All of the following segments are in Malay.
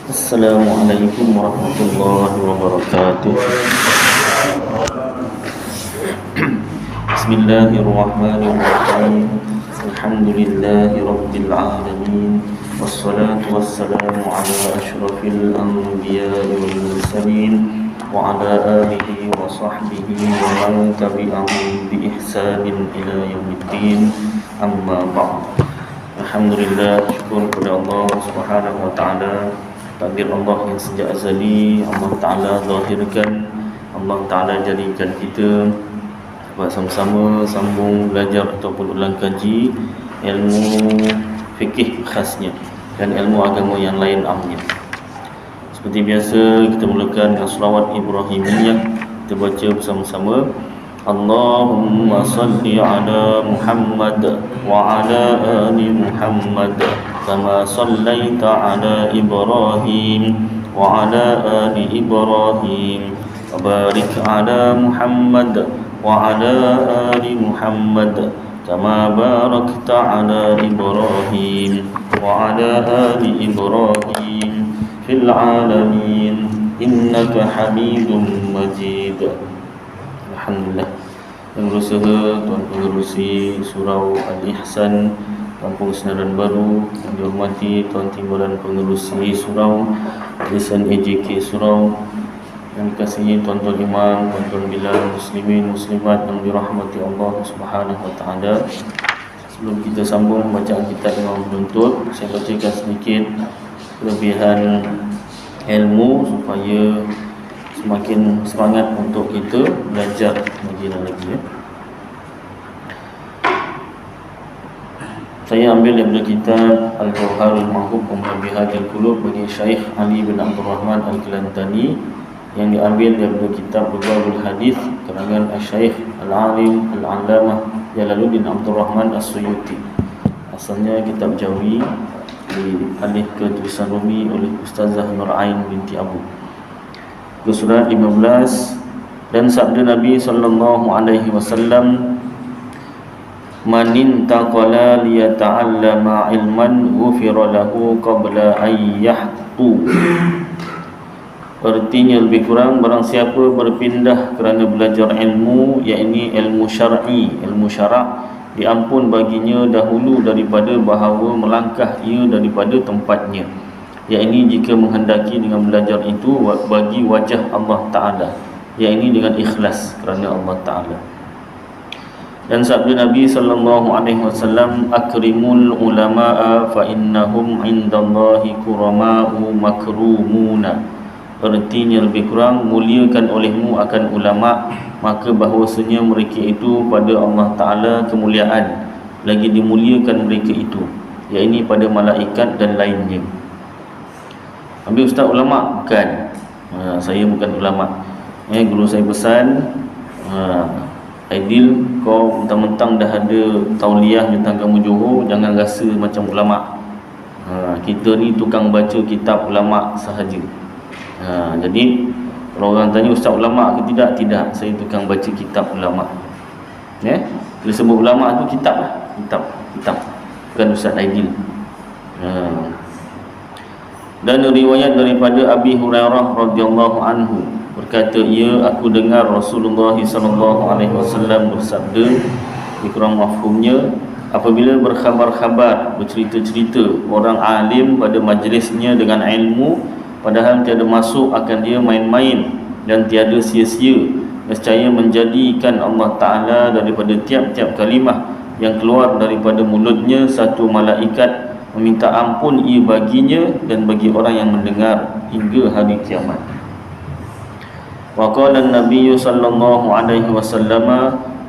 Assalamualaikum warahmatullahi wabarakatuh. Bismillahirrahmanirrahim. Alhamdulillahi rabbil alamin. Wassalatu wassalamu ala asyrafil anbiya'i wal mursalin wa ala alihi wa sahbihi wa man tabi'ahum bi ihsanin ila yaumiddin. Amma ba'd. Alhamdulillah, syukur kepada Allah Subhanahu wa taala. Takdir Allah yang sejak azali Allah Ta'ala zahirkan, Allah Ta'ala jadikan kita dapat sama-sama sambung belajar ataupun ulang kaji ilmu fikih khasnya dan ilmu agama yang lain amnya. Seperti biasa, kita mulakan dengan selawat Ibrahimiyah. Kita baca bersama-sama. Allahumma salli ala Muhammad wa ala ali Muhammad kama sallaita ala Ibrahim wa ala ali Ibrahim wa barik ala Muhammad wa ala ali Muhammad kama barakta ala Ibrahim wa ala ali Ibrahim fil alamin innaka Hamidum Majid. Alhamdulillah. Yang berusaha Tuan Pengerusi Surau Al-Ihsan Kampung Senaran Baru, yang dihormati Tuan Timbalan Pengerusi Surau Lisan AJK Surau, yang dikasihi Tuan-Tuan Imam, Tuan-Tuan Bilal, Muslimin, Muslimat yang dirahmati Allah Subhanahu Wa Taala. Sebelum kita sambung bacaan kitab Imam Penuntut, saya bacakan sedikit kelebihan ilmu supaya semakin semangat untuk kita belajar lagi dan lagi. Saya ambil daripada kitab Al-Jawharul Mahbub Muhabbihatul Qulub bagi Syekh Ali bin Abdul Rahman Al-Kelantani, yang diambil daripada kitab Rubabul Hadis karangan Syekh Al-Alim Al-Allamah Jalaluddin Abdul Rahman As-Suyuti. Asalnya kitab Jawi, dialih ke tulisan Rumi oleh Ustazah Nur Ain binti Abu. Surat 15. Dan sabda Nabi sallallahu alaihi wasallam, man intaqala liyata'allama ilman ghufira lahu qabla an yahtu. Artinya lebih kurang, barang siapa berpindah kerana belajar ilmu, yakni ilmu syar'i, ilmu syarak, diampun baginya dahulu daripada bahawa melangkah ia daripada tempatnya, yakni jika menghendaki dengan belajar itu bagi wajah Allah Ta'ala, yakni dengan ikhlas kerana Allah Ta'ala. Dan sabda Nabi sallallahu alaihi wasallam, akrimul ulama'a fa innahum indallahi kurama'u makrumuna. Artinya lebih kurang, muliakan olehmu akan ulama, maka bahawasanya mereka itu pada Allah Ta'ala kemuliaan, lagi dimuliakan mereka itu, yakni pada malaikat dan lainnya. Ambil ustaz ulama? Bukan. Saya bukan ulama. Guru saya pesan, Aidil, kau mentang-mentang dah ada tauliah bintang kamu Johor, jangan rasa macam ulama. Kita ni tukang baca kitab ulama sahaja. Jadi kalau orang tanya ustaz ulama ke tidak, tidak, saya tukang baca kitab ulama. Bila sebut ulama tu kitab lah, kitab. Bukan ustaz Aidil. Dan riwayat daripada Abi Hurairah radhiyallahu anhu, berkata ia, aku dengar Rasulullah sallallahu alaihi wasallam bersabda, dikurang mafhumnya, apabila berkhabar-khabar, bercerita-cerita orang alim pada majlisnya dengan ilmu, padahal tiada masuk akan dia main-main dan tiada sia-sia, nescaya menjadikan Allah Ta'ala daripada tiap-tiap kalimah yang keluar daripada mulutnya satu malaikat meminta ampun ia baginya dan bagi orang yang mendengar hingga hari kiamat. Wa qala an-nabiy sallallahu alaihi wasallam,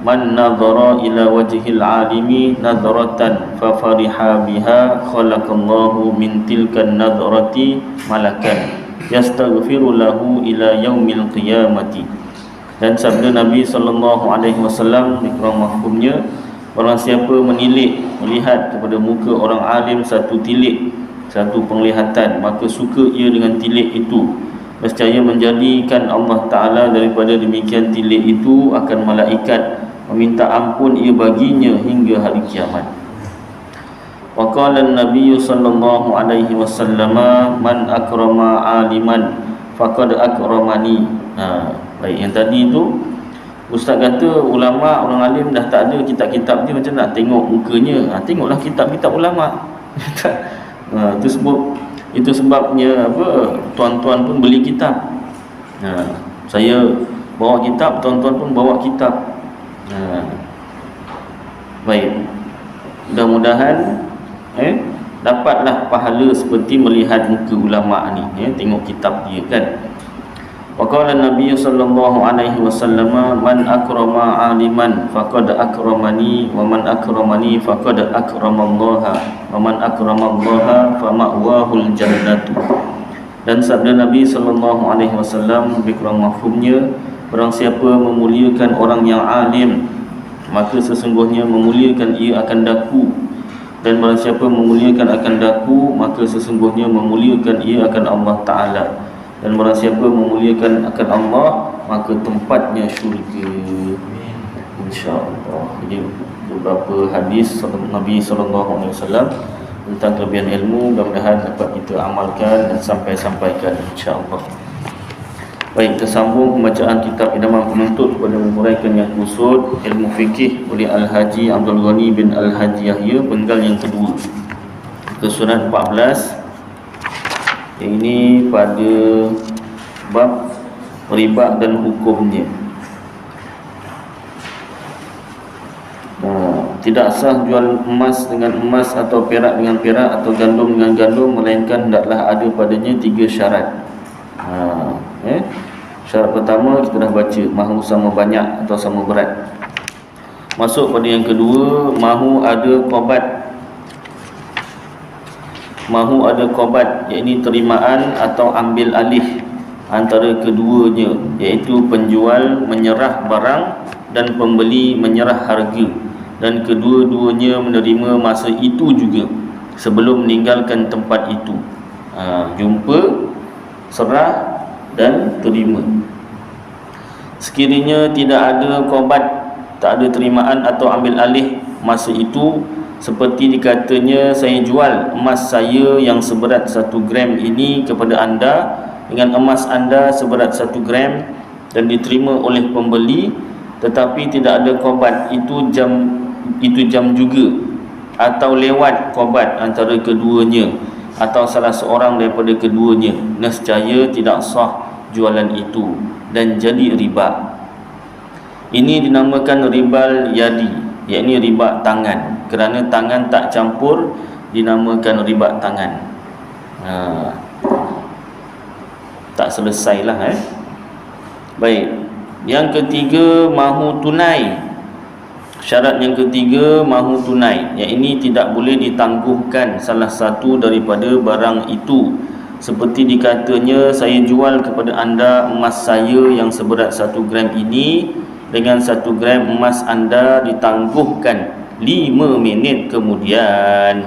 man nadhara ila wajhil alimi nadratan fa fariha biha khalaqallahu min tilkan nadrati malakan yastaghfiru lahu ila yaumil qiyamati. Dan sabda Nabi sallallahu alaihi wasallam, dikurang mafhumnya, barang siapa menilik, melihat kepada muka orang alim satu tilik, satu penglihatan, maka suka ia dengan tilik itu, nescaya menjadikan Allah Ta'ala daripada demikian tilik itu akan malaikat meminta ampun ia baginya hingga hari kiamat. Wa qala an-nabiy sallallahu alaihi wasallam, man akrama aliman faqad akramani. Baik, yang tadi tu ustaz kata ulama, orang alim dah tak ada kitab-kitab dia, macam nak tengok mukanya. Tengoklah kitab-kitab ulama. Itu sebabnya apa, tuan-tuan pun beli kitab. Saya bawa kitab, tuan-tuan pun bawa kitab. Baik, mudah-mudahan dapatlah pahala seperti melihat muka ulama ni, tengok kitab dia kan. Wa qala an-nabiy sallallahu alaihi wasallam, man akrama aliman faqad akramani wa man akramani faqad akramallaha wa man akramallaha fa ma'wahul jannatu. Dan sabda Nabi sallallahu alaihi wasallam lebih kurang mafhumnya, barang siapa memuliakan orang yang alim, maka sesungguhnya memuliakan ia akan daku. Dan barang siapa memuliakan akan daku, maka sesungguhnya memuliakan ia akan Allah Ta'ala. Dan barang siapa memuliakan akan Allah, maka tempatnya syurga, insya-Allah. Jadi beberapa hadis Nabi SAW tentang kelebihan ilmu, mudah-mudahan dapat kita amalkan dan sampaikan insya-Allah. Baik, kita sambung pembacaan kitab Idaman Penuntut kepada menguraikan yang kusud ilmu fikih oleh Al-Haji Abdul Ghani bin Al-Haji Yahya, penggal yang kedua, ke surat 14. Yang ini pada bab riba dan hukumnya. Tidak sah jual emas dengan emas atau perak dengan perak atau gandum dengan gandum, melainkan hendaklah ada padanya 3 syarat. Syarat pertama kita dah baca, mahu sama banyak atau sama berat. Masuk pada yang kedua, mahu ada qabat, iaitu terimaan atau ambil alih antara keduanya, iaitu penjual menyerah barang dan pembeli menyerah harga, dan kedua-duanya menerima masa itu juga sebelum meninggalkan tempat itu. Jumpa, serah dan terima. Sekiranya tidak ada qabat, tak ada terimaan atau ambil alih masa itu, seperti dikatanya, saya jual emas saya yang seberat 1 gram ini kepada anda dengan emas anda seberat 1 gram, dan diterima oleh pembeli, tetapi tidak ada qabat, itu jam juga, atau lewat qabat antara keduanya atau salah seorang daripada keduanya, nescaya tidak sah jualan itu dan jadi riba. Ini dinamakan ribal yadi, iaitu riba tangan. Kerana tangan tak campur, dinamakan riba tangan. Tak selesailah. Baik, yang ketiga, mahu tunai. Syarat yang ketiga, mahu tunai, iaitu tidak boleh ditangguhkan salah satu daripada barang itu. Seperti dikatanya, saya jual kepada anda emas saya yang seberat 1 gram ini dengan 1 gram emas anda ditangguhkan 5 minit kemudian.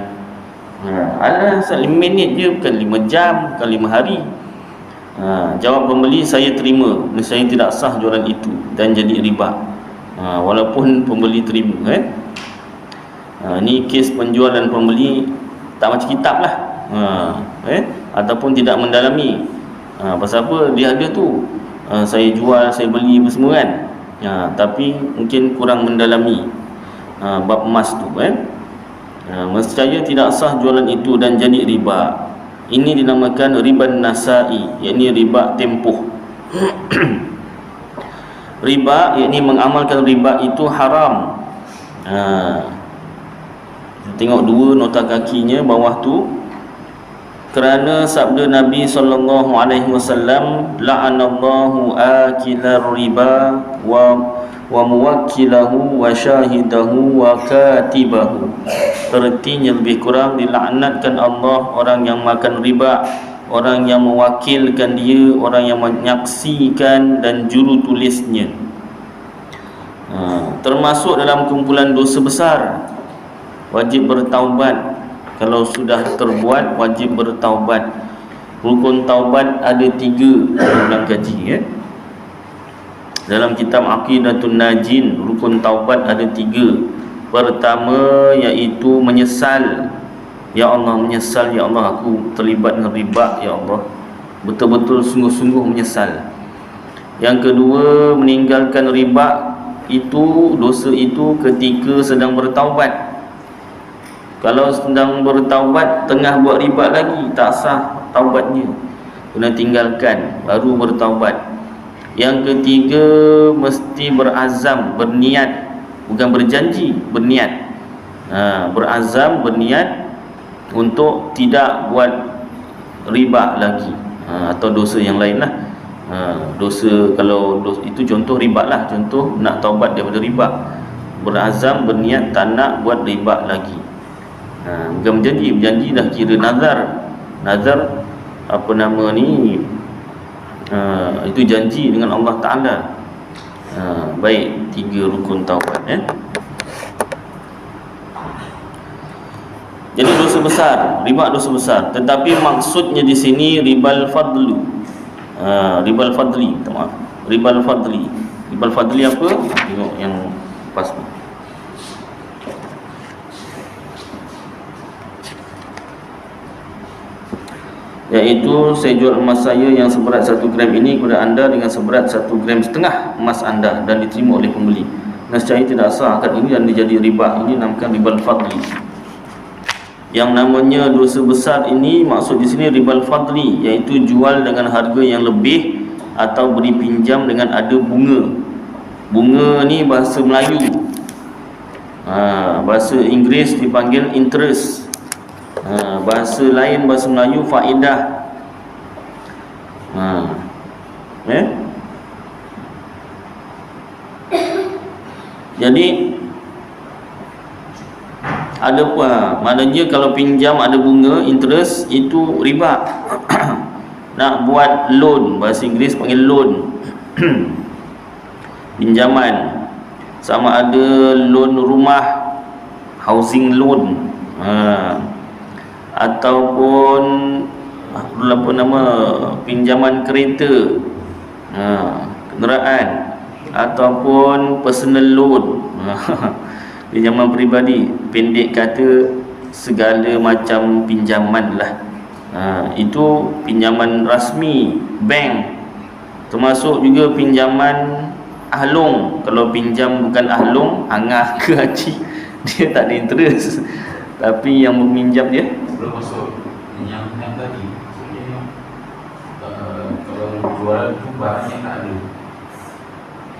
Alah, 5 minit je, bukan 5 jam, bukan 5 hari. Jawab pembeli, saya terima, saya tidak sah jualan itu dan jadi riba. Walaupun pembeli terima. Ni kes penjual dan pembeli tak macam kitab lah. Ataupun tidak mendalami. Pasal apa dia ada tu, saya jual, saya beli apa semua kan. Tapi mungkin kurang mendalami bab emas tu Nescaya tidak sah jualan itu dan jadi riba. Ini dinamakan riba nasai, iaitu riba tempoh. Riba, iaitu mengamalkan riba itu haram. Tengok 2 nota kakinya bawah tu. Kerana sabda Nabi SAW, la'anallahu akilar riba wa muwakkilahu wa syahidahu wa katibahu. Artinya lebih kurang, dilaknatkan Allah orang yang makan riba, orang yang mewakilkan dia, orang yang menyaksikan, dan juru tulisnya. Termasuk dalam kumpulan dosa besar. Wajib bertaubat. Kalau sudah terbuat, wajib bertaubat. Rukun taubat ada 3 dalam kaji Dalam kitab Aqidatun Najin, rukun taubat ada 3. Pertama iaitu menyesal Ya Allah, menyesal ya Allah aku terlibat dengan riba ya Allah. Betul-betul sungguh-sungguh menyesal. Yang kedua, meninggalkan riba itu, dosa itu ketika sedang bertaubat. Kalau sedang bertaubat tengah buat riba lagi, tak sah taubatnya, kena tinggalkan baru bertaubat. Yang ketiga, mesti berazam, berniat, bukan berjanji, berniat. Berazam, berniat untuk tidak buat riba lagi, atau dosa yang lain lah. Dosa, kalau dosa, itu contoh riba lah, contoh nak taubat daripada riba. Berazam, berniat tak nak buat riba lagi. Bukan berjanji, berjanji dah kira nazar. Nazar apa nama ni, itu janji dengan Allah Ta'ala. Baik, 3 rukun taubat Jadi dosa besar, riba dosa besar. Tetapi maksudnya di sini ribal fadlu. Ribal fadli, maaf. Ribal fadli. Ribal fadli apa? Tengok yang pas ni. Iaitu saya jual emas saya yang seberat 1 gram ini kepada anda dengan seberat 1,5 gram emas anda dan diterima oleh pembeli. Nescaya tidak sah akad ini dan dijadi riba. Ini namakan ribal fadli. Yang namanya dosa besar ini maksud di sini ribal fadli, iaitu jual dengan harga yang lebih atau beri pinjam dengan ada bunga. Bunga ni bahasa Melayu, bahasa Inggeris dipanggil interest, bahasa lain bahasa Melayu faedah. Jadi ada apa? Maknanya kalau pinjam ada bunga, interest, itu riba. Nak buat loan, bahasa Inggeris panggil loan. Pinjaman, sama ada loan rumah, housing loan, ataupun apa nama, pinjaman kereta, kenderaan, ataupun personal loan. Pinjaman peribadi, pendek kata segala macam pinjaman lah. Itu pinjaman rasmi bank, termasuk juga pinjaman ahlong. Kalau pinjam bukan ahlong, angah ke haji, dia tak ada interest. Tapi yang meminjam dia belum masuk yang tadi. Kalau jual tu barangnya tak ada,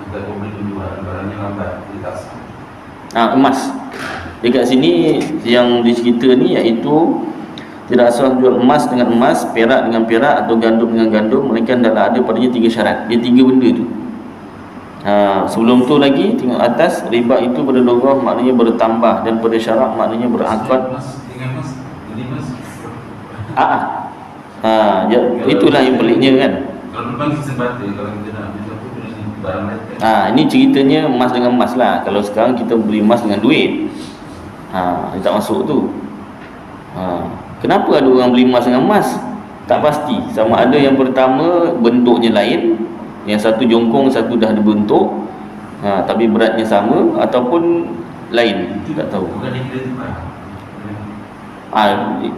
kita boleh jual barangnya lambat, dia tak sah. Emas. Dekat sini yang dicerita ni iaitu tidak sah jual emas dengan emas, perak dengan perak, atau gandum dengan gandum, melainkan adalah ada padanya 3 syarat. Dia 3 benda tu. Sebelum tu lagi tengok atas, riba itu pada lugah maknanya bertambah, dan pada syarak maknanya berakad. Itulah yang peliknya kan. Kalau memang kita batal, kalau kita nak barang lain. Ini ceritanya emas dengan emas lah. Kalau sekarang kita beli emas dengan duit, dia tak masuk tu. Kenapa ada orang beli emas dengan emas? Tak pasti. Sama ada yang pertama bentuknya lain, yang satu jongkong, satu dah ada bentuk, tapi beratnya sama, ataupun lain, tak tahu. Bukan dikira tukar.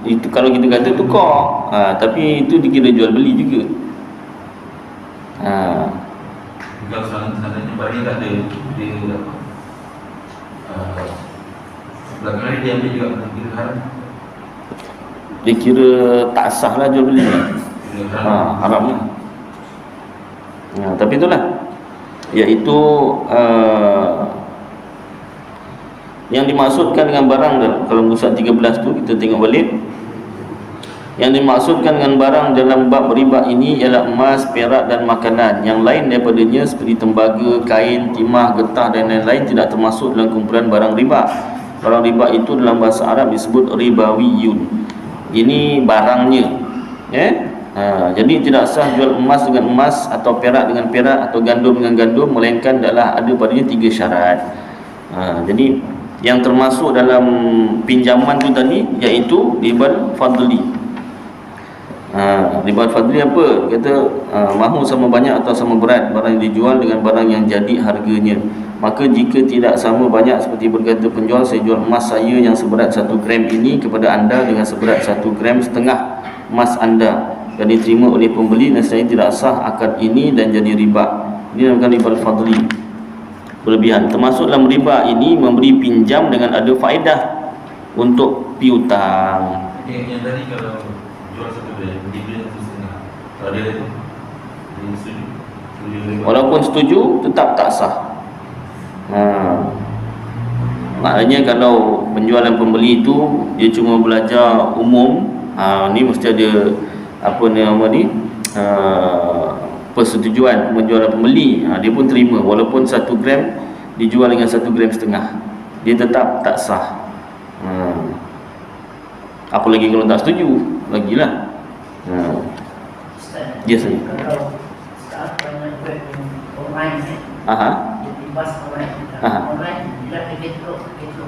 Itu kalau kita kata tukar, tapi itu dikira jual beli juga. Kalau seandainya barangnya tak ada, dia apa? Belakang hari dia ambil juga kira haram. Dia kira tak sah lah jual beli. Haram lah. Tapi itulah, iaitu yang dimaksudkan dengan barang. Kalau muka 13 tu kita tengok balik, yang dimaksudkan dengan barang dalam bab riba ini ialah emas, perak dan makanan. Yang lain daripadanya seperti tembaga, kain, timah, getah dan lain-lain tidak termasuk dalam kumpulan barang riba. Barang riba itu dalam bahasa Arab disebut ribawiyun. Ini barangnya. Jadi tidak sah jual emas dengan emas, atau perak dengan perak, atau gandum dengan gandum, melainkan adalah ada padanya 3 syarat. Jadi yang termasuk dalam pinjaman tu tadi iaitu ribal fadli. Riba al-fadli apa? Dia kata mahu sama banyak atau sama berat barang yang dijual dengan barang yang jadi harganya. Maka jika tidak sama banyak, seperti berkata penjual, saya jual emas saya yang seberat 1 gram ini kepada anda dengan seberat 1,5 gram emas anda, dan diterima oleh pembeli, dan saya tidak sah akad ini dan jadi riba. Ini namanya riba al-fadli, berlebihan. Termasuk dalam riba ini memberi pinjam dengan ada faedah untuk piutang. Yang tadi kalau jual 1 gram, dibeli 1,5. Kalau dia itu setuju. Walaupun setuju, tetap tak sah. Maknanya kalau penjual dan pembeli itu dia cuma belajar umum, ni mesti ada apa nama ni, persetujuan penjual dan pembeli. Dia pun terima walaupun 1 gram dijual dengan 1,5 gram, dia tetap tak sah. Apalagi kalau tak setuju, lagilah. Yes, sir. Kalau saat banyak online ni, jadi bas online, online bila kita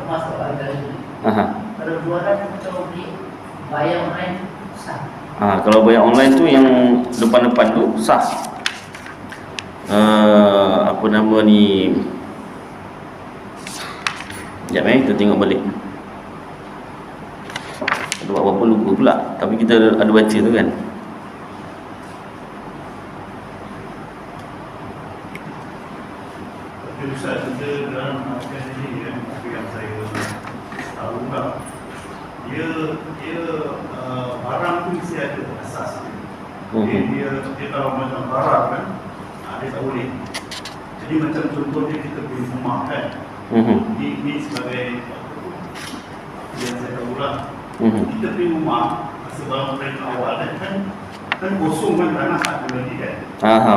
masuk harga itu. Kalau jualan kita beli bayar online sah. Kalau bayar online tu yang depan-depan tu sah. Apa nama ni? Sekejap kita tengok balik. Ada apa-apa lupa pula, tapi kita ada baca tu kan. Ustaz, kita dalam masyarakat ini yang saya tahu lah, dia barang tu mesti ada asas. Dia kalau macam barang kan, dia tak boleh. Jadi macam contohnya kita beli rumah kan, ini sebagai yang saya tahu lah. Kita beli rumah sebab mereka awal kan kosong kan, tanah tak ada lagi kan.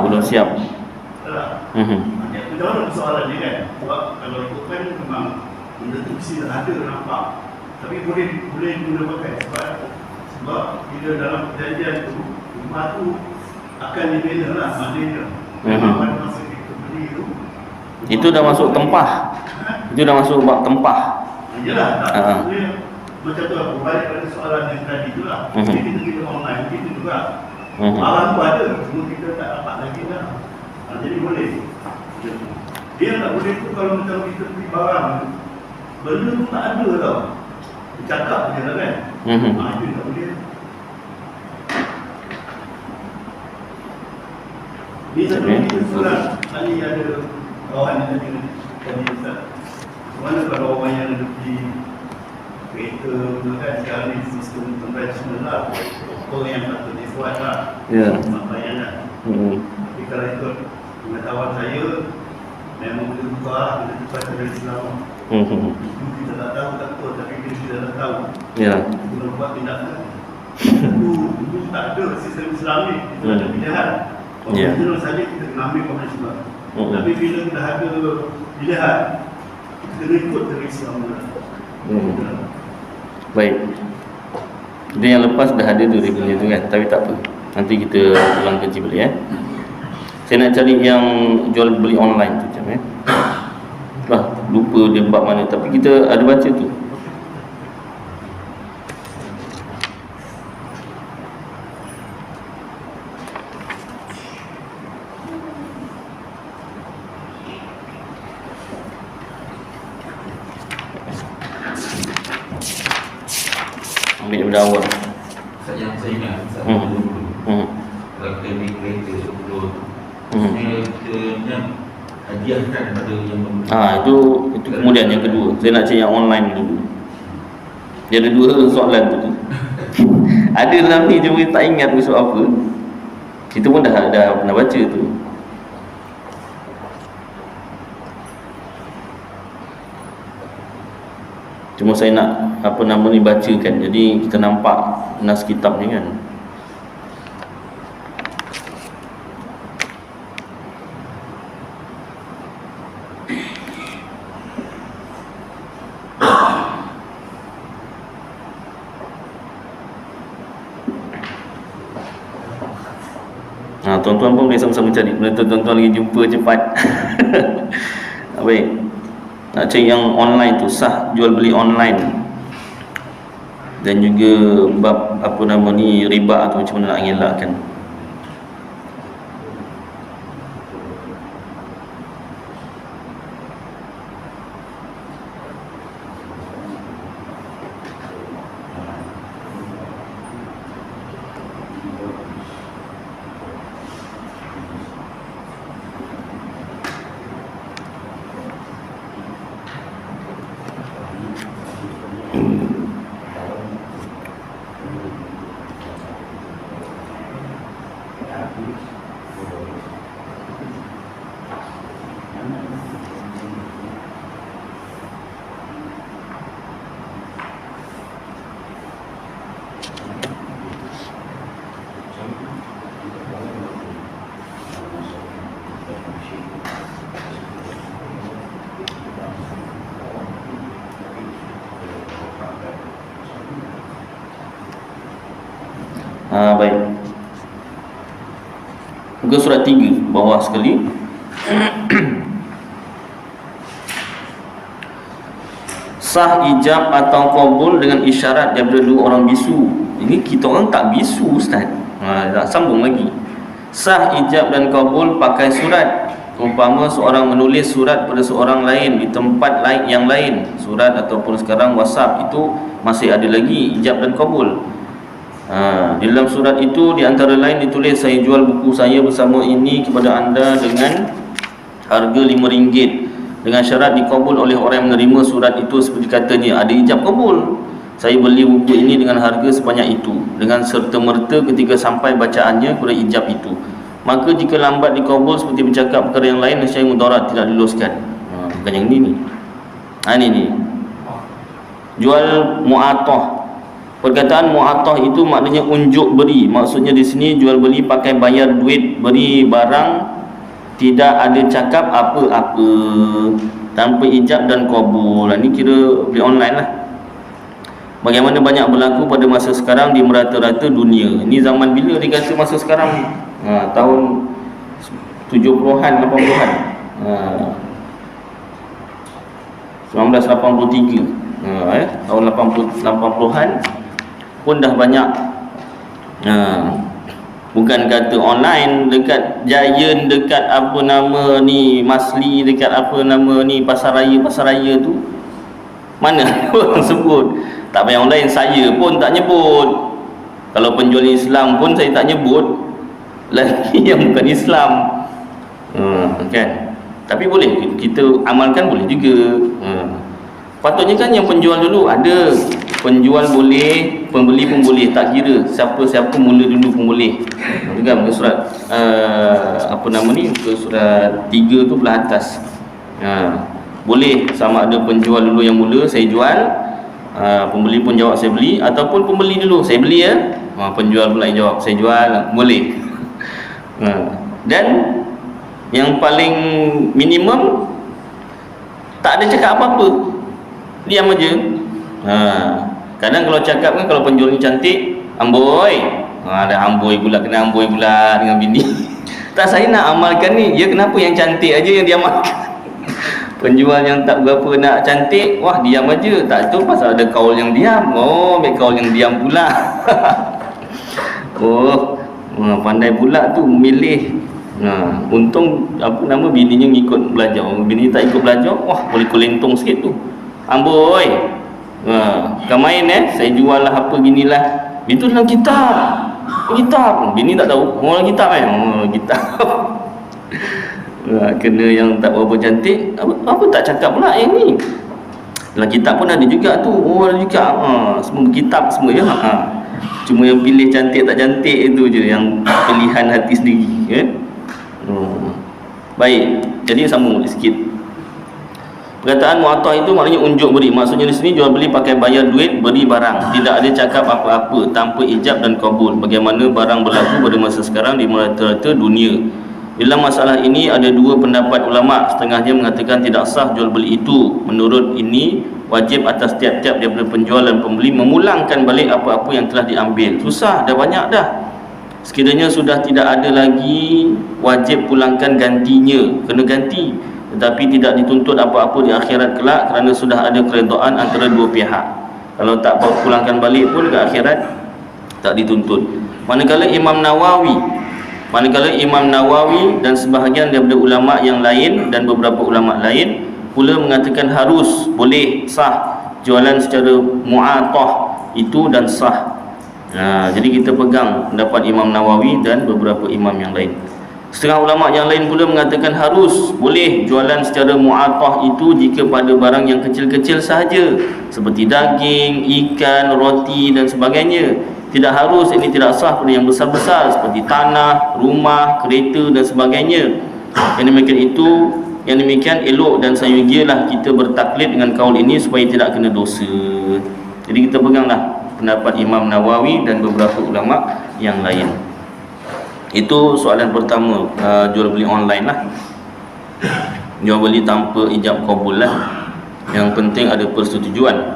Belum siap. Macam mana persoalan ni kan? Sebab kalau ikutkan memang benda tu mesti dah ada nampak, tapi boleh guna pakai sebab bila dalam perjanjian tu rumah tu akan dibina lah, maknanya pada masa kita beli tu itu dah masuk tempah. Itu dah masuk bab tempah. Yelah, tak macam tu aku balik pada soalan yang tadi tu lah. Jadi kita beli online kita juga barang tu ada, cuma kita tak dapat lagi lah. Jadi boleh. Dia tak boleh tu kalau macam kita beli barang, benda tu tak ada tau, cakap je lah kan. Itu tak boleh. Ni satu kita surat. Tadi ada kawan yang tadi Ustaz, mana kalau orang yang ada pergi kereta kan, sekarang ni sistem konvensional lah, orang yang patut dibuat lah, maknanya lah. Tapi kalau ikut pengetahuan saya, memang kita buka lah, kita buka dari Islam. Itu kita tak tahu takut, tapi kita dah tahu, kita nak buat tindakan. Itu tak ada sistem Islam ni, kita ada pilihan. Konvensional saja kita kena ambil konvensional. Tapi bila kita ada pilihan, kita kena ikut dari Islam. Baik. Dia yang lepas dah ada tu dia punya tu kan, tapi tak apa. Nanti kita ulang kaji balik ya. Saya nak cari yang jual beli online tu macam lupa dia bab mana, tapi kita ada baca tu. Ambil daripada awal. Yang saya ingat kalau kita beli kereta 10 kita hadiahkan pada yang itu kemudian yang kedua. Saya nak cari yang online dulu. Dia ada 2 soalan tu. Ada dalam ni, cuma kita tak ingat maksud apa. Kita pun dah pernah baca tu. Cuma saya nak bacakan, jadi kita nampak nas kitab ni kan. Tuan-tuan pun boleh sama-sama cari. Tuan-tuan lagi jumpa cepat. Baik. Nak cari yang online tu, sah jual beli online. Dan juga bab riba atau macam mana nak elakkan. Baik. Muka surat 3 bawah sekali. Sah ijab atau qabul dengan isyarat daripada dua orang bisu. Ini kita orang tak bisu, Ustaz. Tak sambung lagi. Sah ijab dan qabul pakai surat. Umpama seorang menulis surat pada seorang lain di tempat lain yang lain, surat ataupun sekarang WhatsApp, itu masih ada lagi ijab dan qabul. Di dalam surat itu di antara lain ditulis, saya jual buku saya bersama ini kepada anda dengan harga RM5 dengan syarat dikabul oleh orang yang menerima surat itu seperti katanya ada ijab kabul. Saya beli buku ini dengan harga sebanyak itu, dengan serta-merta ketika sampai bacaannya kepada ijab itu. Maka jika lambat dikabul seperti bercakap perkara yang lain, nescaya mudarat tidak diluluskan. Bukan yang ini ni. Ini jual mu'atah. Perkataan mu'atah itu maknanya unjuk beri. Maksudnya di sini jual beli pakai bayar duit, beri barang, tidak ada cakap apa-apa, tanpa ijab dan qabul. Ini kira beli online lah. Bagaimana banyak berlaku pada masa sekarang di merata-rata dunia. Ini zaman bila dia kata masa sekarang ni? Tahun 70-an, 80-an. 1983. Tahun 80-an pun dah banyak. Bukan kata online, dekat Giant, dekat apa nama ni, Masli, dekat apa nama ni, pasar raya tu, mana orang sebut. Tak payah online, saya pun tak nyebut. Kalau penjual Islam pun saya tak nyebut, lagi yang bukan Islam. Kan? Tapi boleh kita amalkan, boleh juga. Patutnya kan yang penjual dulu ada. Penjual boleh, pembeli pun boleh, tak kira siapa-siapa mula dulu pun boleh. Juga muka surat apa nama ni, muka surat 3 tu belah atas. Boleh sama ada penjual dulu yang mula, saya jual, pembeli pun jawab saya beli, ataupun pembeli dulu, saya beli ya, penjual pula yang jawab saya jual, boleh. Dan yang paling minimum tak ada cakap apa-apa, diam aja. Kadang kalau cakap kan, kalau penjual ni cantik, amboi, ada amboi pula, kena amboi pula dengan bini. Tak, saya nak amalkan ni, ya kenapa yang cantik aja yang diamalkan? Penjual yang tak berapa nak cantik, wah diam aja. Tak, tu pasal ada kaul yang diam. Oh, ambil kaul yang diam pula. Pandai pula tu memilih. Untung apa nama, bininya ngikut belajar. Bini tak ikut belajar, wah boleh kelentong sikit tu. Amboi, bukan main saya jual lah apa ginilah. Itu dalam kitab. Bini tak tahu. Dalam kitab kitab. Kena yang tak berapa cantik, apa tak cakap pula yang ni. Dalam kitab pun ada juga tu. Ada juga. Semua kitab semua ya. Cuma yang pilih cantik tak cantik itu je, yang pilihan hati sendiri ya. Baik, jadi sambung sikit. Perkataan mu'atah itu maknanya unjuk beri. Maksudnya di sini jual beli pakai bayar duit, beri barang, tidak ada cakap apa-apa, tanpa ijab dan qabul. Bagaimana barang berlaku pada masa sekarang di merata-rata dunia. Dalam masalah ini ada dua pendapat ulama. Setengahnya mengatakan tidak sah jual beli itu. Menurut ini wajib atas tiap-tiap daripada penjual dan pembeli memulangkan balik apa-apa yang telah diambil. Susah, dah banyak dah. Sekiranya sudah tidak ada lagi, wajib pulangkan gantinya, kena ganti. Tetapi tidak dituntut apa-apa di akhirat kelak, kerana sudah ada keredaan antara dua pihak. Kalau tak pulangkan balik pun ke akhirat tak dituntut. Manakala Imam Nawawi dan sebahagian daripada ulama yang lain dan beberapa ulama lain pula mengatakan harus, boleh, sah jualan secara mu'atah itu dan sah. Jadi kita pegang pendapat Imam Nawawi dan beberapa imam yang lain. Setengah ulama yang lain pula mengatakan harus, boleh jualan secara mu'atah itu jika pada barang yang kecil-kecil sahaja, seperti daging, ikan, roti dan sebagainya. Tidak harus, ini tidak sah pada yang besar-besar seperti tanah, rumah, kereta dan sebagainya. Yang demikian elok dan sayugialah kita bertaklid dengan kaul ini supaya tidak kena dosa. Jadi kita peganglah pendapat Imam Nawawi dan beberapa ulama yang lain. Itu soalan pertama, jual beli online lah. Jual beli tanpa ijab kabul lah. Yang penting ada persetujuan.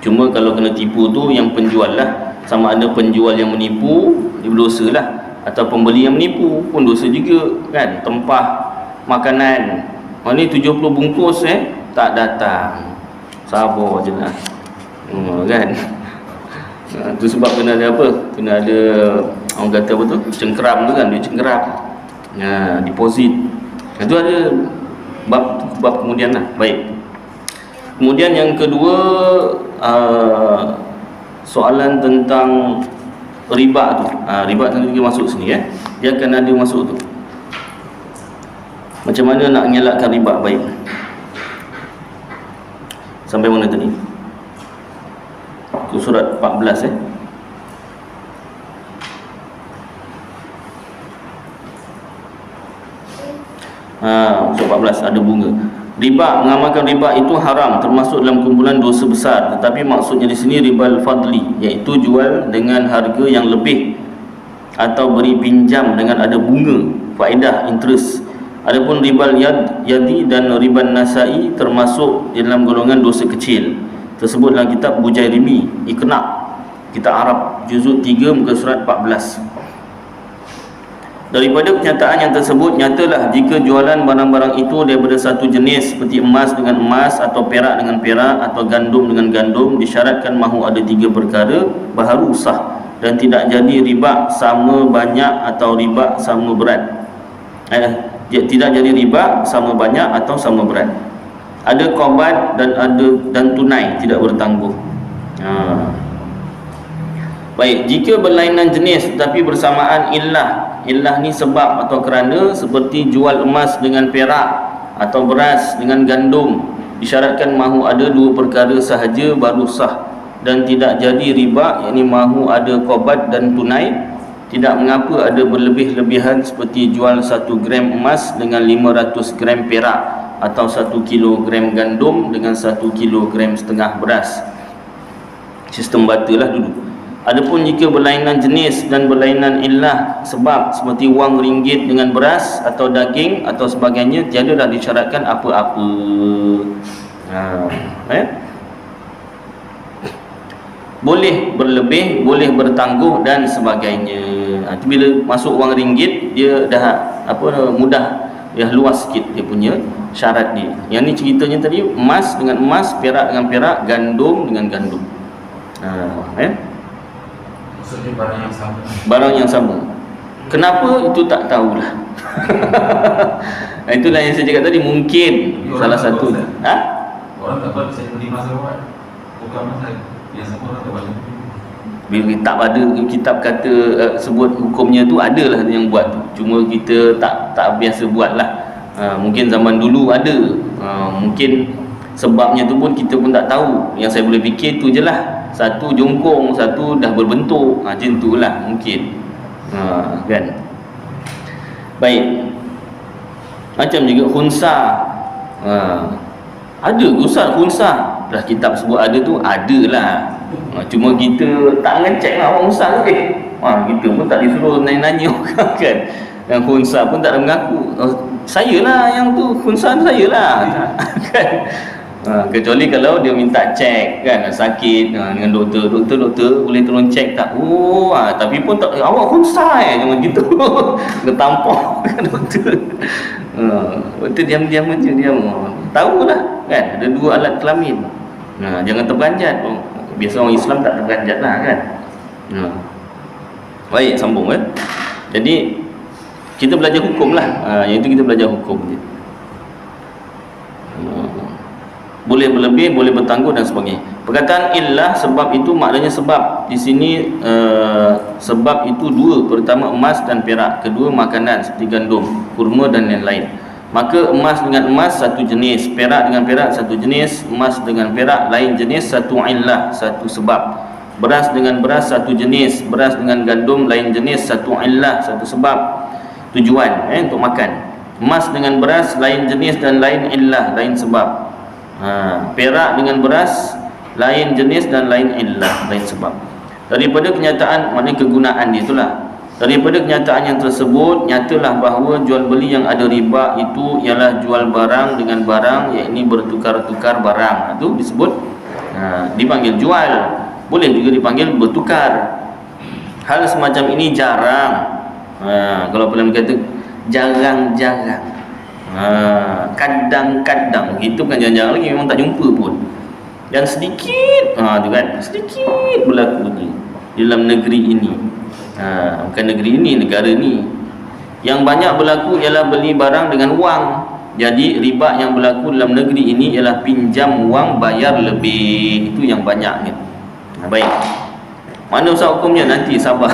Cuma kalau kena tipu tu yang penjual lah. Sama ada penjual yang menipu, dia berdosa lah, atau pembeli yang menipu pun dosa juga kan. Tempah makanan, ni 70 bungkus tak datang, sabar je lah, kan. Tu sebab kena ada apa, kena ada orang kata apa tu, cengkeram tu kan, dia cengkeram deposit. Itu ada bab kemudian lah. Baik, kemudian yang kedua, soalan tentang riba tu. Riba nanti kita masuk sini dia akan ada masuk tu. Macam mana nak mengelakkan riba? Baik, sampai mana tadi? Itu surat 14 surat 14 ada bunga. Riba, mengamalkan riba itu haram, termasuk dalam kumpulan dosa besar. Tetapi maksudnya di sini riba al-fadli, iaitu jual dengan harga yang lebih atau beri pinjam dengan ada bunga, faedah, interest. Adapun riba yadi dan riba nasai termasuk dalam golongan dosa kecil. Tersebut dalam kitab Bujairimi, Iqna', kitab Arab, juzuk 3 muka surat 14. Daripada kenyataan yang tersebut, nyatalah jika jualan barang-barang itu daripada satu jenis seperti emas dengan emas, atau perak dengan perak, atau gandum dengan gandum, disyaratkan mahu ada 3 perkara, baharu sah, dan tidak jadi riba sama banyak atau riba sama berat. Tidak jadi riba sama banyak atau sama berat. Ada qabat dan tunai, tidak bertangguh. Baik, jika berlainan jenis tetapi bersamaan illah ni sebab atau kerana, seperti jual emas dengan perak atau beras dengan gandum, disyaratkan mahu ada 2 perkara sahaja baru sah, dan tidak jadi riba, yakni mahu ada qabat dan tunai. Tidak mengapa ada berlebih-lebihan seperti jual 1 gram emas dengan 500 gram perak, atau 1 kilogram gandum dengan 1 kilogram setengah beras. Sistem batalah dulu. Adapun jika berlainan jenis dan berlainan illah sebab, seperti wang ringgit dengan beras atau daging atau sebagainya, tiadalah disyaratkan apa-apa. Boleh berlebih, boleh bertangguh dan sebagainya. Bila masuk wang ringgit, dia dah mudah, dia luas sikit dia punya syarat dia. Yang ni ceritanya tadi emas dengan emas, perak dengan perak, gandum dengan gandum. Maksudnya barang yang sama. Barang yang sama. Kenapa itu tak tahulah. Itulah yang saya cakap tadi, mungkin salah satu. Orang tak tahu saya beli emas apa. Bukan emas yang sama, orang tak baca. Bila tak ada kitab kata sebut hukumnya tu, adalah yang buat tu. Cuma kita tak biasa buat lah. Mungkin zaman dulu ada. Mungkin sebabnya tu pun kita pun tak tahu. Yang saya boleh fikir tu je lah. Satu jongkong, satu dah berbentuk, macam tu lah mungkin. Kan. Baik, macam juga khunsa. Ada Ustaz khunsa, dah kitab sebut ada tu, ada lah. Cuma kita tak ngecek lah orang Ustaz tu. Kita pun tak disuruh nanya-nanya orang kan. Yang khunsa pun tak ada mengaku, saya lah yang tu, khunsa saya lah. Kan. Kecuali kalau dia minta cek kan, sakit dengan doktor boleh tolong cek tak? Tapi pun tak, awak khunsa jangan gitu. Dia tampok kan doktor. Doktor diam-diam aja, diam. Tahulah kan, ada 2 alat kelamin. Jangan terperanjat. Biasa orang Islam tak terperanjat lah kan. Baik, sambung Jadi kita belajar hukum lah. Yang itu kita belajar hukum je. Boleh berlebih, boleh bertangguh dan sebagainya. Perkataan illah, sebab itu maknanya sebab. Di sini sebab itu dua. Pertama emas dan perak, kedua makanan seperti gandum, kurma dan lain-lain. Maka emas dengan emas satu jenis, perak dengan perak satu jenis, emas dengan perak lain jenis, satu illah, satu sebab. Beras dengan beras satu jenis, beras dengan gandum lain jenis, satu illah, satu sebab. Tujuan untuk makan. Emas dengan beras lain jenis dan lain illah, lain sebab. Perak dengan beras lain jenis dan lain illah, lain sebab. Daripada kenyataan, maknanya kegunaan dia itulah. Daripada kenyataan yang tersebut, nyatalah bahawa jual beli yang ada riba itu ialah jual barang dengan barang, iaitu bertukar-tukar barang. Itu disebut dipanggil jual. Boleh juga dipanggil bertukar. Hal semacam ini jarang. Kalau pernah kata jarang-jarang, kadang-kadang, itu kan jarang-jarang lagi, memang tak jumpa pun. Dan sedikit tu kan, sedikit berlaku ni dalam negeri ini. Bukan negeri ini, negara ni. Yang banyak berlaku ialah beli barang dengan wang. Jadi riba yang berlaku dalam negeri ini ialah pinjam wang bayar lebih. Itu yang banyaknya. Baik. Mana usaha hukumnya nanti, sabar.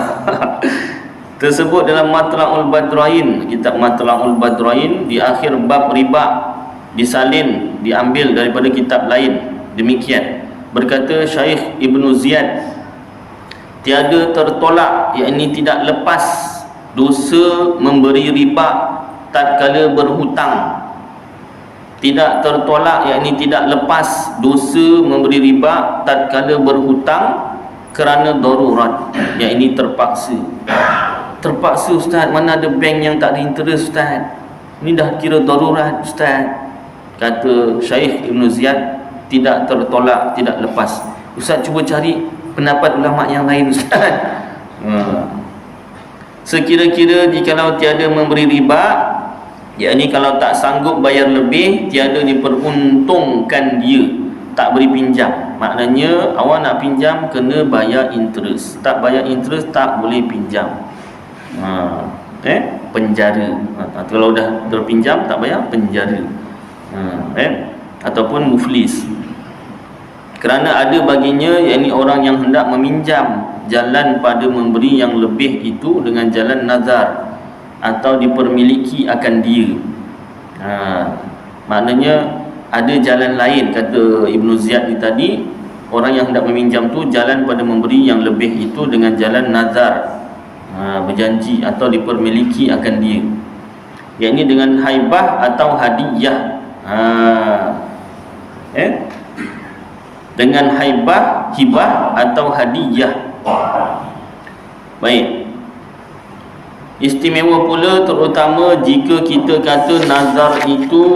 Tersebut dalam Matla'ul Badrain, kitab Matla'ul Badrain, di akhir bab riba, disalin, diambil daripada kitab lain. Demikian berkata Syekh Ibnu Ziyad, tiada tertolak, yakni tidak lepas dosa memberi riba tatkala berhutang. Tidak tertolak, yakni tidak lepas dosa memberi riba tatkala berhutang kerana darurat, yakni terpaksa. Terpaksa ustaz, mana ada bank yang tak ada interest ustaz. Ini dah kira darurat ustaz. Kata Syekh Ibnu Ziyad, tidak tertolak, tidak lepas. Ustaz cuba cari pendapat ulama yang lain ustaz. Sekira-kira jikalau tiada memberi riba, yakni kalau tak sanggup bayar lebih, tiada diperuntungkan dia, tak beri pinjam. Maknanya awak nak pinjam kena bayar interest. Tak bayar interest tak boleh pinjam. Penjara. Kalau dah terpinjam tak bayar, penjara. Ataupun muflis. Kerana ada baginya, yakni orang yang hendak meminjam, jalan pada memberi yang lebih itu dengan jalan nazar atau dipermiliki akan dia. Maknanya ada jalan lain, kata Ibnu Ziyad ni tadi, orang yang hendak meminjam tu jalan pada memberi yang lebih itu dengan jalan nazar, berjanji atau dipermiliki akan dia, yakni dengan haibah atau hadiah. Dengan haibah, hibah atau hadiah. Baik. Istimewa pula terutama jika kita kata nazar itu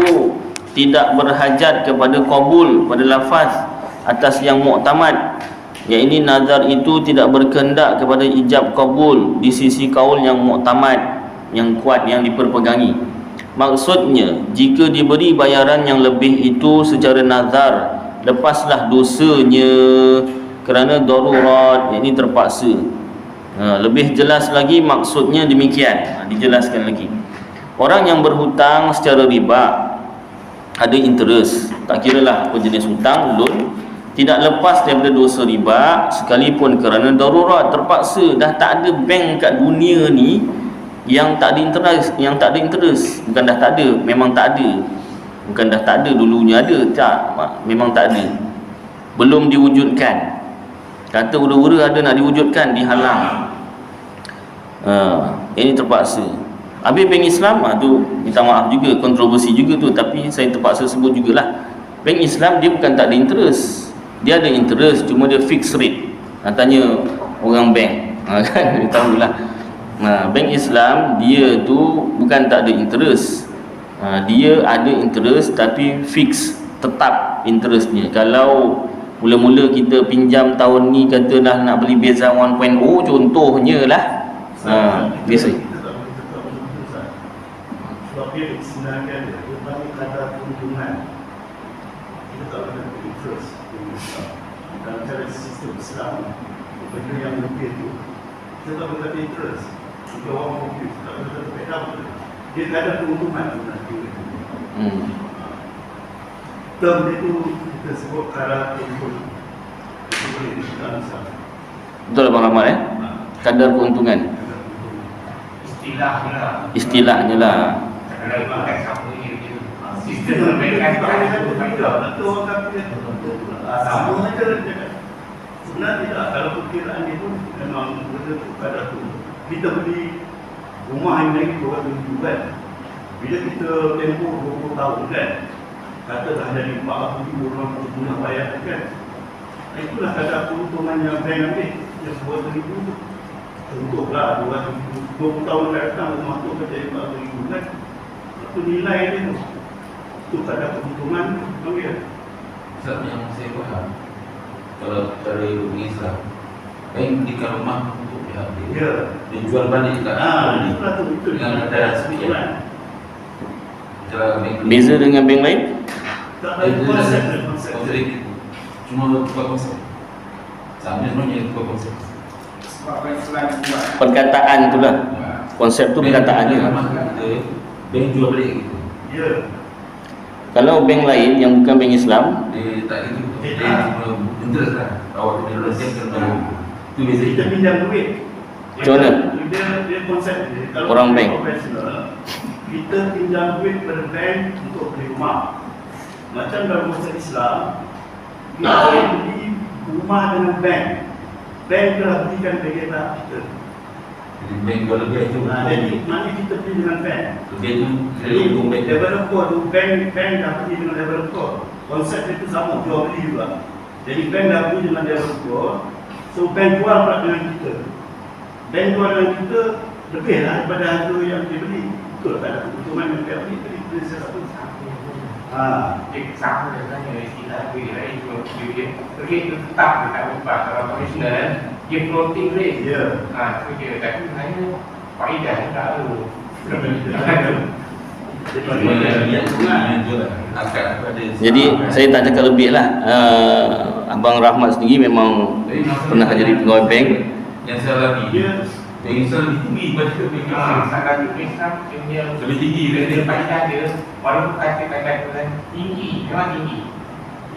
tidak berhajat kepada qabul pada lafaz atas yang muktamad, yakni nazar itu tidak berkehendak kepada ijab qabul di sisi kaul yang muktamad, yang kuat, yang diperpegangi. Maksudnya, jika diberi bayaran yang lebih itu secara nazar, lepaslah dosanya kerana darurat, yakni terpaksa. Lebih jelas lagi maksudnya demikian. Dijelaskan lagi. Orang yang berhutang secara riba, ada interest, tak kiralah apa jenis hutang, loan, tidak lepas daripada dosa riba sekalipun kerana darurat, terpaksa. Dah tak ada bank kat dunia ni yang tak ada interest, bukan dah tak ada, memang tak ada. Bukan dah tak ada, dulunya ada, tak, memang tak ada, belum diwujudkan. Kata ura-ura ada nak diwujudkan, dihalang. Ini terpaksa. Habis bank Islam tu, minta maaf juga, kontroversi juga tu, tapi saya terpaksa sebut jugalah. Bank Islam dia bukan tak ada interest, dia ada interest, cuma dia fixed rate. Tanya orang bank, kan, dia tahulah. Bank Islam dia tu bukan tak ada interest, dia ada interest tapi fix, tetap interestnya. Kalau mula-mula kita pinjam tahun ni, kata dah nak beli Beza 1.0 contohnya lah, biasa. Sebab dia sebenarnya dia panggil kata keuntungan, kita tak ada interest dalam cara sistem Islam. Benda yang lebih tu kita tak boleh kata interest. Untuk orang confuse, tak boleh kata faedah. Dia tak ada keuntungan nanti. Term itu kita sebut kadar keuntungan. Itu boleh disebutkan sama. Betul Abang Rahmat kadar keuntungan. Istilahnya lah. Kalau bukan sama ini Sistem mereka tak betul orang kata sama saja. Sebenarnya tidak. Kalau perkiraan itu memang betul kadar tu. Kita beli rumah yang lagi 200,000 kan. Bila kita tempoh 20 tahun kan, katalah dari 40,000 orang guna bayar kan. Itulah kadar keuntungan yang bank ambil. Yang 200,000 tu. Contohlah 20 tahun datang rumah tu jadi 40,000 kan. Itu nilai dia tu. Itu kadar keuntungan ambil. Sebab yang saya faham, kalau cara Islam, bank belikan rumah untuk pihak dia, Ya. dia jual balik kat Itulah tu. Itu dengan kadar sekian. Cara bank Beza dengan bank lain? tak ada konsep dan konsep. konsep itu cuma tukar konsep. Sama sebenarnya tukar konsep. Perkataan tu lah. Konsep tu perkataannya. Bank jual balik gitu. Ya. Kalau bank lain yang bukan bank Islam, Dia tak gitu. Dia cuma interest lah. Awak kena lesen kena. Itu beza Kita kita. pinjam duit. Macam mana? Dia konsep dia. Kalau Orang bank. profesional, kita pinjam duit pada bank untuk beli rumah. Macam dalam konsep Islam, kita beli rumah dengan bank. Bank telah belikan bagian kita. Jadi bank jual lebih itu. Jadi mana kita beli dengan bank. Dia tu Jadi kira untung bank. developer tu bank dah beli dengan developer. Konsep itu sama, jual beli juga. Jadi bank dah beli dengan developer. So bank jual pula dengan kita. Bank jual dengan kita lebih lah daripada harga yang dia beli. Betul tak ada keuntungan yang dia beli. Jadi kita saya satu. sama dengan istilah duit lain rate itu tetap dia tak ubah. Kalau profesional dia floating rate. Ya. Itu dia. Tapi hanya faedah tak ada. jadi saya tak cakap lebih lah. Abang Rahmat sendiri memang pernah jadi pegawai bank. Yang saya lagi Dia bank Islam lebih tinggi daripada bank Sangat Islam punya lebih tinggi dia dari faedah dia walaupun kata-kata tinggi, memang tinggi.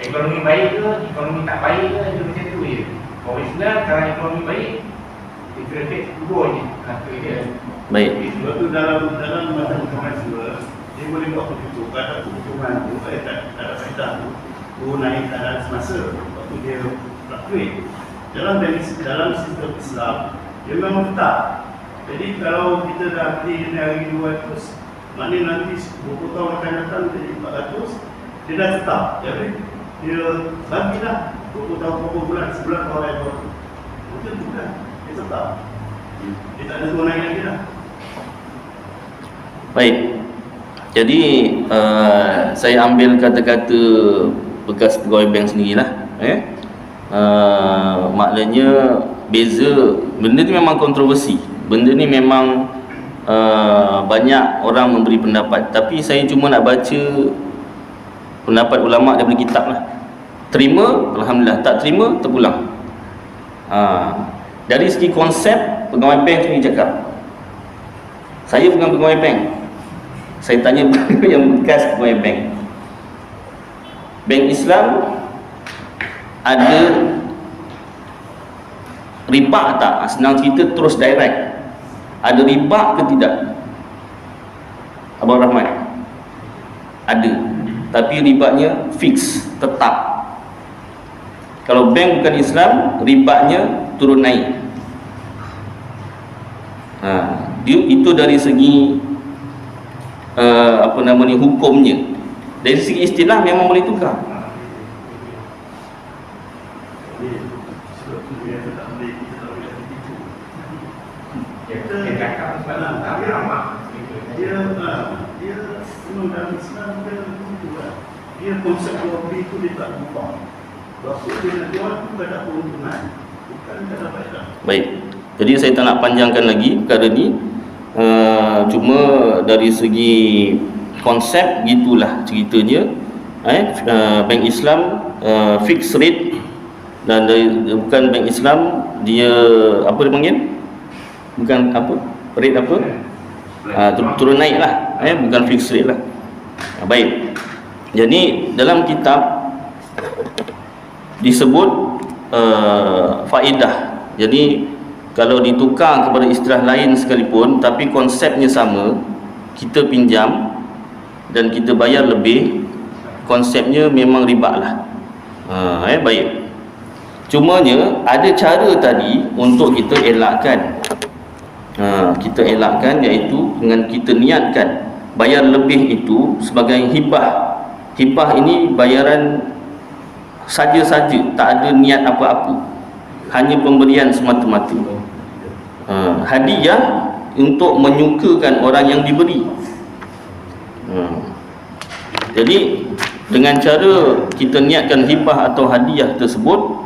Ekonomi baik ke, ekonomi tak baik ke, dia macam tu je. Profesional kalau ekonomi baik, dia kredit dua je. Kata dia. Baik. sebab tu dalam macam komersial, dia boleh buat begitu. Kata keuntungan tu, tak ada faedah tu. Tu naik dalam semasa, waktu dia fluctuate. Dalam sistem Islam, dia memang tetap. Jadi kalau kita dah beli hari 200, maknanya nanti 20 tahun akan datang jadi 400, dia dah tetap. Jadi dia bagilah 20 tahun berapa bulan, sebulan kalau ada baru. Itu bukan, dia tetap. Dia tak ada tuan naik lagi dah. Baik. Jadi saya ambil kata-kata bekas pegawai bank sendirilah. Maknanya beza, benda ni memang kontroversi. Benda ni memang banyak orang memberi pendapat. Tapi saya cuma nak baca pendapat ulama' daripada kitab lah. Terima, Alhamdulillah. Tak terima, terpulang. Dari segi konsep, pegawai bank sendiri cakap. Saya bukan pegawai bank. Saya tanya yang bekas pegawai bank. Bank Islam ada riba tak? Senang cerita terus direct. Ada riba ke tidak? Abang Rahmat? Ada. Tapi ribanya fix, tetap. Kalau bank bukan Islam, ribanya turun naik. Itu dari segi hukumnya. Dari segi istilah memang boleh tukar. Dia cakap sebab tak ramah. Dia memang dalam Islam dia konsep jual beli itu dia tak berubah. Waktu dia nak jual itu tak ada keuntungan, bukan tak ada faedah. Baik. Jadi saya tak nak panjangkan lagi perkara ni. Cuma dari segi konsep gitulah ceritanya. Bank Islam fixed rate, dan dari bukan bank Islam dia apa dia panggil? bukan apa? Rate apa? Turun naik lah, bukan fixed rate lah. Baik. Jadi dalam kitab disebut faedah. Jadi kalau ditukar kepada istilah lain sekalipun, tapi konsepnya sama, kita pinjam dan kita bayar lebih, konsepnya memang riba lah. Baik. Cumanya ada cara tadi untuk kita elakkan. Kita elakkan, iaitu dengan kita niatkan bayar lebih itu sebagai hibah. Hibah ini bayaran saja-saja, tak ada niat apa-apa, hanya pemberian semata-mata. Hadiah untuk menyukakan orang yang diberi. Jadi dengan cara kita niatkan hibah atau hadiah tersebut,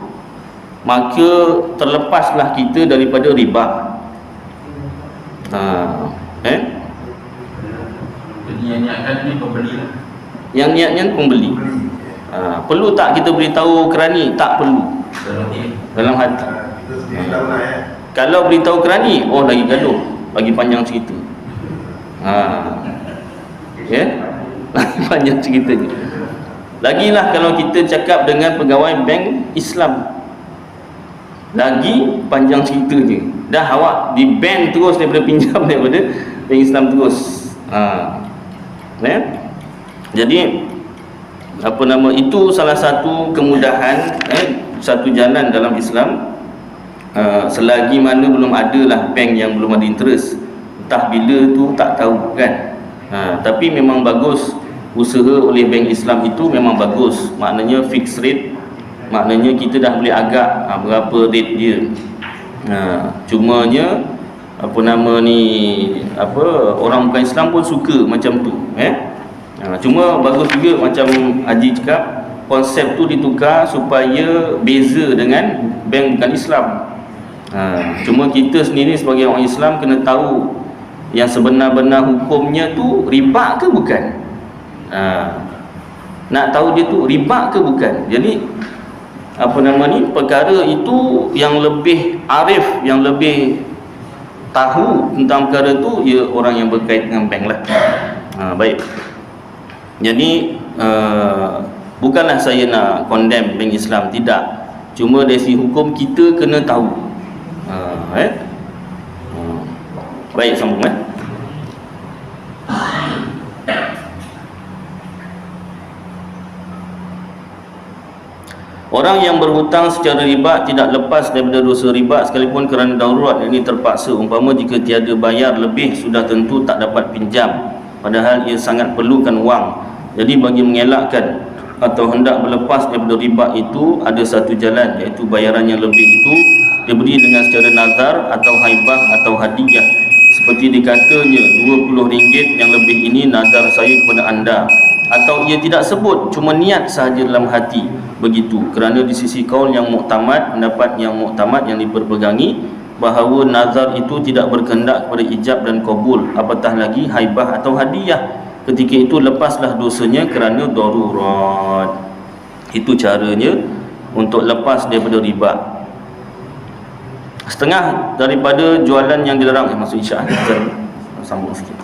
maka terlepaslah kita daripada riba. Jadi yang niatkan ni pembeli lah. Yang niatnya pembeli. Perlu tak kita beritahu kerani? Tak perlu. Dalam hati. Kalau beritahu kerani, oh lagi gaduh, lagi panjang cerita. Lagi panjang ceritanya. Lagilah kalau kita cakap dengan pegawai bank Islam, lagi panjang ceritanya. Dah awak di ban terus daripada pinjam daripada bank Islam terus. Jadi itu salah satu kemudahan, satu jalan dalam Islam. Selagi mana belum ada lah bank yang belum ada interest, entah bila tu tak tahu kan. Tapi memang bagus usaha oleh bank Islam itu, memang bagus. Maknanya fixed rate, maknanya kita dah boleh agak berapa rate dia. Cumanya orang bukan Islam pun suka macam tu. Cuma bagus juga macam Haji cakap, konsep tu ditukar supaya beza dengan bank bukan Islam. Cuma kita sendiri sebagai orang Islam kena tahu yang sebenar-benar hukumnya tu riba ke bukan. Nak tahu dia tu riba ke bukan. Jadi perkara itu yang lebih arif, yang lebih tahu tentang perkara tu, ya orang yang berkait dengan bank lah. Baik. Jadi bukanlah saya nak condemn bank Islam, tidak. Cuma dari segi hukum kita kena tahu. Baik, sambung. Orang yang berhutang secara riba tidak lepas daripada dosa riba sekalipun kerana darurat, ini terpaksa. Umpama jika tiada bayar lebih, sudah tentu tak dapat pinjam, padahal ia sangat perlukan wang. Jadi bagi mengelakkan atau hendak berlepas daripada riba itu, ada satu jalan, iaitu bayaran yang lebih itu diberi dengan secara nazar atau haibah atau hadiah. Seperti dikatanya, RM20 yang lebih ini nazar saya kepada anda. Atau ia tidak sebut, cuma niat sahaja dalam hati begitu. Kerana di sisi kaul yang muktamad, pendapat yang muktamad yang diperpegangi, bahawa nazar itu tidak berkehendak kepada ijab dan kabul, apatah lagi haibah atau hadiah. Ketika itu lepaslah dosanya kerana darurat. Itu caranya untuk lepas daripada riba. Setengah daripada jualan yang dilarang, maksud insya-Allah kita sambung sikit.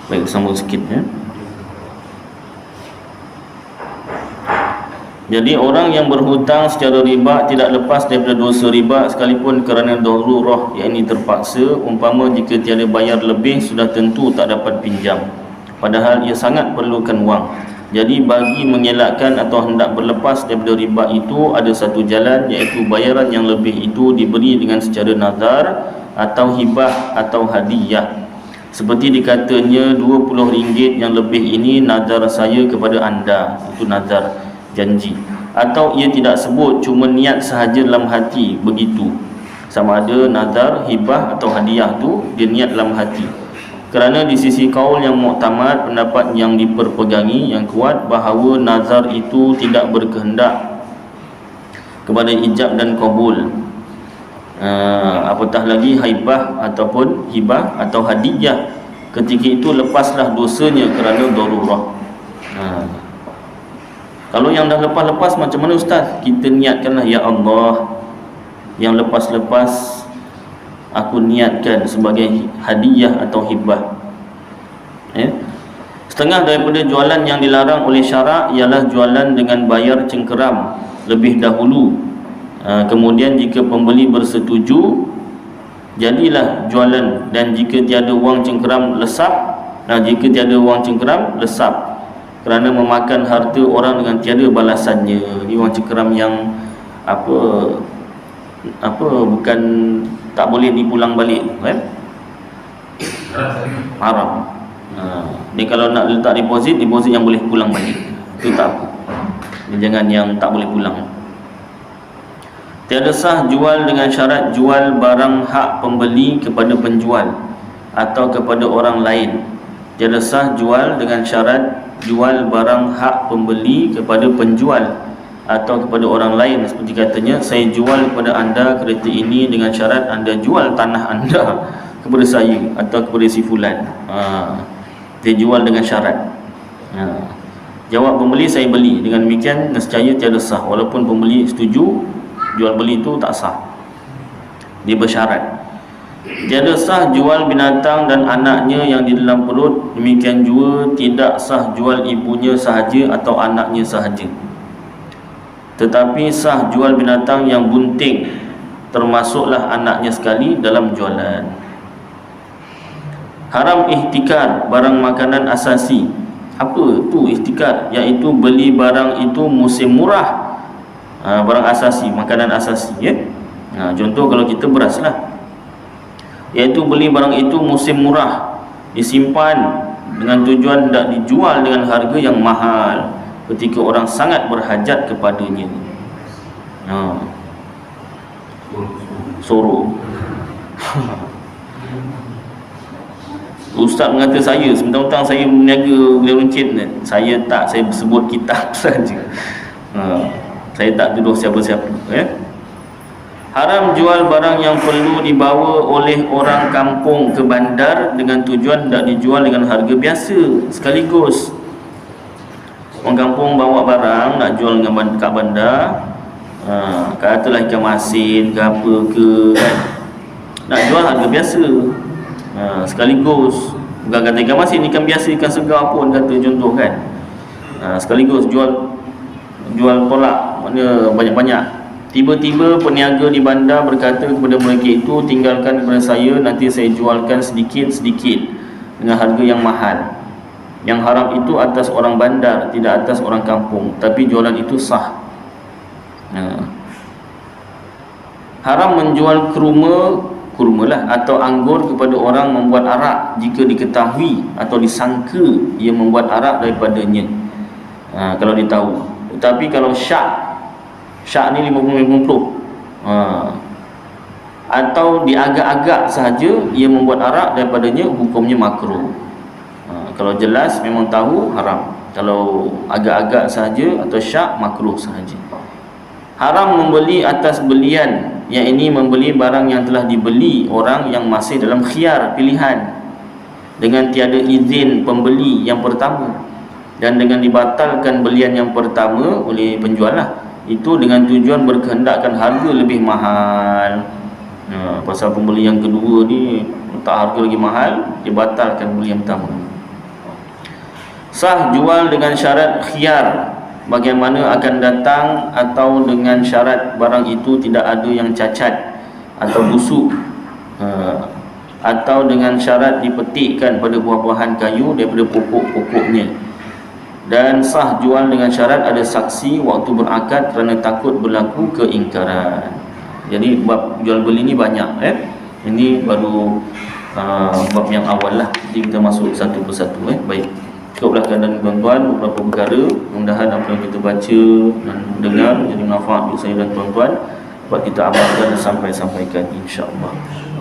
Baik, sambung sikit ya. Jadi orang yang berhutang secara riba tidak lepas daripada dosa riba sekalipun kerana darurah, yakni terpaksa. Umpama jika tiada bayar lebih, sudah tentu tak dapat pinjam, padahal ia sangat perlukan wang. Jadi bagi mengelakkan atau hendak berlepas daripada riba itu, ada satu jalan, iaitu bayaran yang lebih itu diberi dengan secara nazar atau hibah atau hadiah. Seperti dikatanya, RM20 yang lebih ini nazar saya kepada anda. Itu nazar, janji. Atau ia tidak sebut, cuma niat sahaja dalam hati, begitu. Sama ada nazar, hibah atau hadiah tu dia niat dalam hati. Kerana di sisi kaul yang muktamad, pendapat yang diperpegangi yang kuat, bahawa nazar itu tidak berkehendak kepada ijab dan qabul. Apatah lagi hibah ataupun hibah atau hadiah, ketika itu lepaslah dosanya kerana darurah. Kalau yang dah lepas-lepas macam mana ustaz? Kita niatkanlah, ya Allah, yang lepas-lepas aku niatkan sebagai hadiah atau hibah. Setengah daripada jualan yang dilarang oleh syarak ialah jualan dengan bayar cengkeram lebih dahulu. Kemudian jika pembeli bersetuju, jadilah jualan. Dan jika tiada wang cengkeram, lesap. Jika tiada wang cengkeram, lesap, kerana memakan harta orang dengan tiada balasannya. Ini wang cengkeram yang bukan tak boleh dipulang balik, kan? Haram. Dia kalau nak letak deposit yang boleh pulang balik, itu tak apa. Dia jangan yang tak boleh pulang. Tiada sah jual dengan syarat jual barang hak pembeli kepada penjual atau kepada orang lain. Tiada sah jual dengan syarat jual barang hak pembeli kepada penjual atau kepada orang lain. Seperti katanya, saya jual kepada anda kereta ini dengan syarat anda jual tanah anda kepada saya atau kepada si fulan. Dia jual dengan syarat. Jawab pembeli, saya beli. Dengan demikian nescaya tiada sah. Walaupun pembeli setuju, jual beli itu tak sah. Dia bersyarat. Tiada sah jual binatang dan anaknya yang di dalam perut. Demikian juga tidak sah jual ibunya sahaja atau anaknya sahaja. Tetapi sah jual binatang yang bunting, termasuklah anaknya sekali dalam jualan. Haram ihtikar barang makanan asasi. Apa tu ihtikar? Iaitu beli barang itu musim murah. Barang asasi, makanan asasi, ya. Contoh kalau kita beras lah, iaitu beli barang itu musim murah, disimpan dengan tujuan tidak dijual dengan harga yang mahal ketika orang sangat berhajat kepadanya. Suruh Ustaz mengata saya, sementara saya berniaga beli runcit, saya tak, saya sebut kitab saja. Saya tak tuduh siapa-siapa, ya. Haram jual barang yang perlu dibawa oleh orang kampung ke bandar dengan tujuan tidak dijual dengan harga biasa sekaligus. Orang kampung bawa barang nak jual dengan kat bandar, katalah ikan masin ke apa ke, kan, nak jual harga biasa sekaligus. Bukan kata ikan masin, ikan biasa, ikan segar pun kata contoh, kan. Sekaligus jual tolak, maknanya banyak-banyak. Tiba-tiba peniaga di bandar berkata kepada mereka itu, tinggalkan kepada saya, nanti saya jualkan sedikit-sedikit dengan harga yang mahal. Yang haram itu atas orang bandar, tidak atas orang kampung, tapi jualan itu sah. Haram menjual kurma lah atau anggur kepada orang membuat arak jika diketahui atau disangka ia membuat arak daripadanya, kalau ditahu. Tetapi kalau syak ni 50-50, atau diagak-agak sahaja ia membuat arak daripadanya, hukumnya makruh. Kalau jelas memang tahu, haram. Kalau agak-agak sahaja atau syak, makruh sahaja. Haram membeli atas belian, yang ini membeli barang yang telah dibeli orang yang masih dalam khiyar pilihan dengan tiada izin pembeli yang pertama, dan dengan dibatalkan belian yang pertama oleh penjual lah, itu dengan tujuan berkehendakkan harga lebih mahal. Pasal pembeli yang kedua ni letak harga lagi mahal, dibatalkan beli yang pertama. Sah jual dengan syarat khiyar, bagaimana akan datang, atau dengan syarat barang itu tidak ada yang cacat atau busuk, atau dengan syarat dipetikkan pada buah-buahan kayu daripada pokok-pokoknya. Dan sah jual dengan syarat ada saksi waktu berakad kerana takut berlaku keingkaran. Jadi bab jual beli ni banyak, Ini baru bab yang awal lah. Jadi kita masuk satu persatu, Baik, cukuplah keadaan tuan-tuan beberapa perkara. Mudah-mudahan apa yang kita baca dan dengar jadi manfaat untuk saya dan tuan-tuan, dapat kita amalkan dan sampaikan insya-Allah.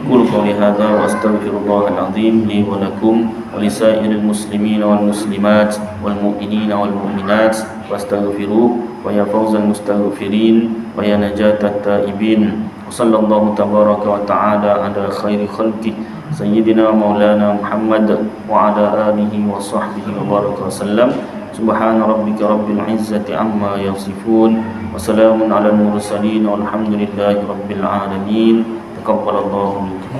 Qul qawli hadza wa astaghfirullahal azim li wa lakum wa lisairil muslimin wal muslimat wal mu'minina wal mu'minat wastaghfiruh wa ya fawzal mustaghfirin wa ya najatat taibin. Wa sallallahu tabaraka wa ta'ala ala khairi khalqi sayyidina maulana Muhammad wa ala alihi wa sahbihi wa baraka wasallam. Subhana rabbika rabbil izzati amma yasifun wa salamun ala al mursalin walhamdulillahi rabbil alamin. Taqabbalallahu minkum.